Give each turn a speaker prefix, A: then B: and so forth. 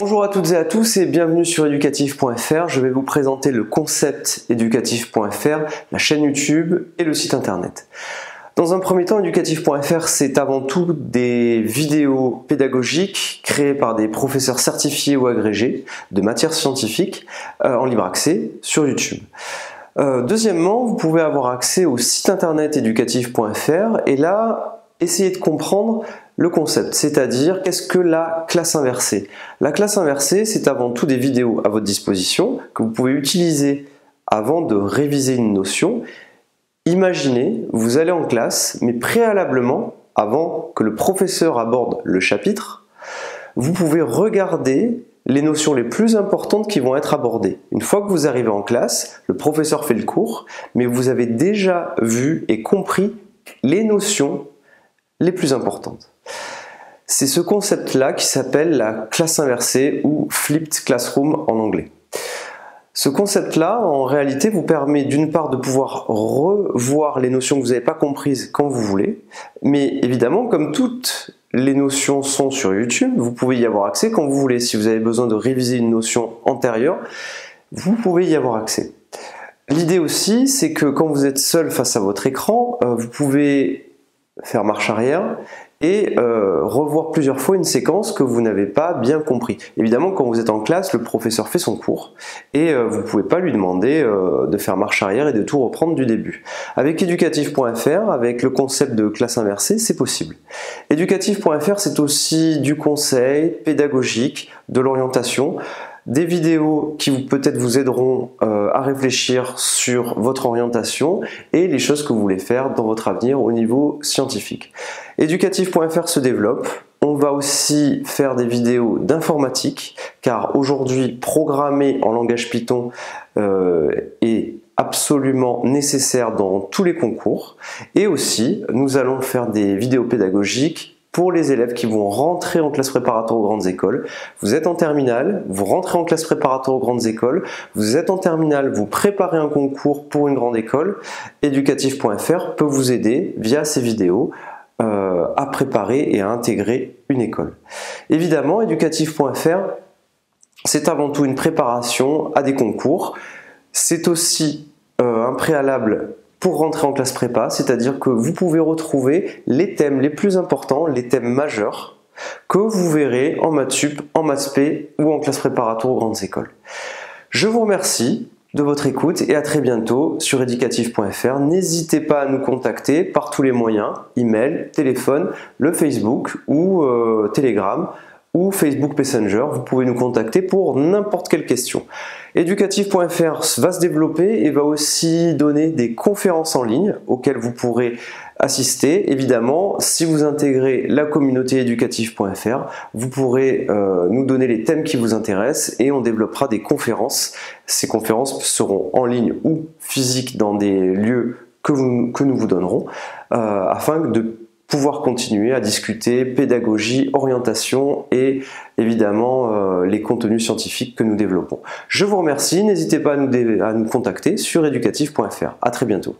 A: Bonjour à toutes et à tous et bienvenue sur éducatif.fr. Je vais vous présenter le concept éducatif.fr, la chaîne YouTube et le site internet. Dans un premier temps, éducatif.fr, c'est avant tout des vidéos pédagogiques créées par des professeurs certifiés ou agrégés de matières scientifiques en libre accès sur YouTube. Deuxièmement, vous pouvez avoir accès au site internet éducatif.fr et là, essayez de comprendre le concept, c'est-à-dire qu'est-ce que la classe inversée? La classe inversée, c'est avant tout des vidéos à votre disposition que vous pouvez utiliser avant de réviser une notion. Imaginez, vous allez en classe, mais préalablement, avant que le professeur aborde le chapitre, vous pouvez regarder les notions les plus importantes qui vont être abordées. Une fois que vous arrivez en classe, le professeur fait le cours, mais vous avez déjà vu et compris les notions les plus importantes. C'est ce concept-là qui s'appelle la classe inversée ou flipped classroom en anglais. Ce concept-là, en réalité, vous permet d'une part de pouvoir revoir les notions que vous n'avez pas comprises quand vous voulez, mais évidemment, comme toutes les notions sont sur YouTube, vous pouvez y avoir accès quand vous voulez. Si vous avez besoin de réviser une notion antérieure, vous pouvez y avoir accès. L'idée aussi, c'est que quand vous êtes seul face à votre écran, vous pouvez faire marche arrière et revoir plusieurs fois une séquence que vous n'avez pas bien compris. Évidemment, quand vous êtes en classe, le professeur fait son cours et vous ne pouvez pas lui demander de faire marche arrière et de tout reprendre du début. Avec éducatif.fr, avec le concept de classe inversée, c'est possible. Éducatif.fr, c'est aussi du conseil pédagogique, de l'orientation, des vidéos qui peut-être vous aideront à réfléchir sur votre orientation et les choses que vous voulez faire dans votre avenir au niveau scientifique. Éducatif.fr se développe. On va aussi faire des vidéos d'informatique car aujourd'hui programmer en langage Python est absolument nécessaire dans tous les concours. Et aussi, nous allons faire des vidéos pédagogiques pour les élèves qui vont rentrer en classe préparatoire aux grandes écoles. Vous êtes en terminale, vous rentrez en classe préparatoire aux grandes écoles, vous êtes en terminale, vous préparez un concours pour une grande école. Éducatif.fr peut vous aider via ces vidéos à préparer et à intégrer une école. Évidemment, éducatif.fr, c'est avant tout une préparation à des concours. C'est aussi un préalable pour rentrer en classe prépa, c'est-à-dire que vous pouvez retrouver les thèmes les plus importants, les thèmes majeurs, que vous verrez en maths sup, en maths spé ou en classe préparatoire aux grandes écoles. Je vous remercie de votre écoute et à très bientôt sur éducatif.fr. N'hésitez pas à nous contacter par tous les moyens, email, téléphone, le Facebook ou Telegram ou Facebook Messenger. Vous pouvez nous contacter pour n'importe quelle question. Éducatif.fr va se développer et va aussi donner des conférences en ligne auxquelles vous pourrez assister. Évidemment, si vous intégrez la communauté éducatif.fr, vous pourrez nous donner les thèmes qui vous intéressent et on développera des conférences. Ces conférences seront en ligne ou physiques dans des lieux que nous vous donnerons afin de pouvoir continuer à discuter pédagogie, orientation et évidemment les contenus scientifiques que nous développons. Je vous remercie, n'hésitez pas à nous contacter sur éducatif.fr. À très bientôt.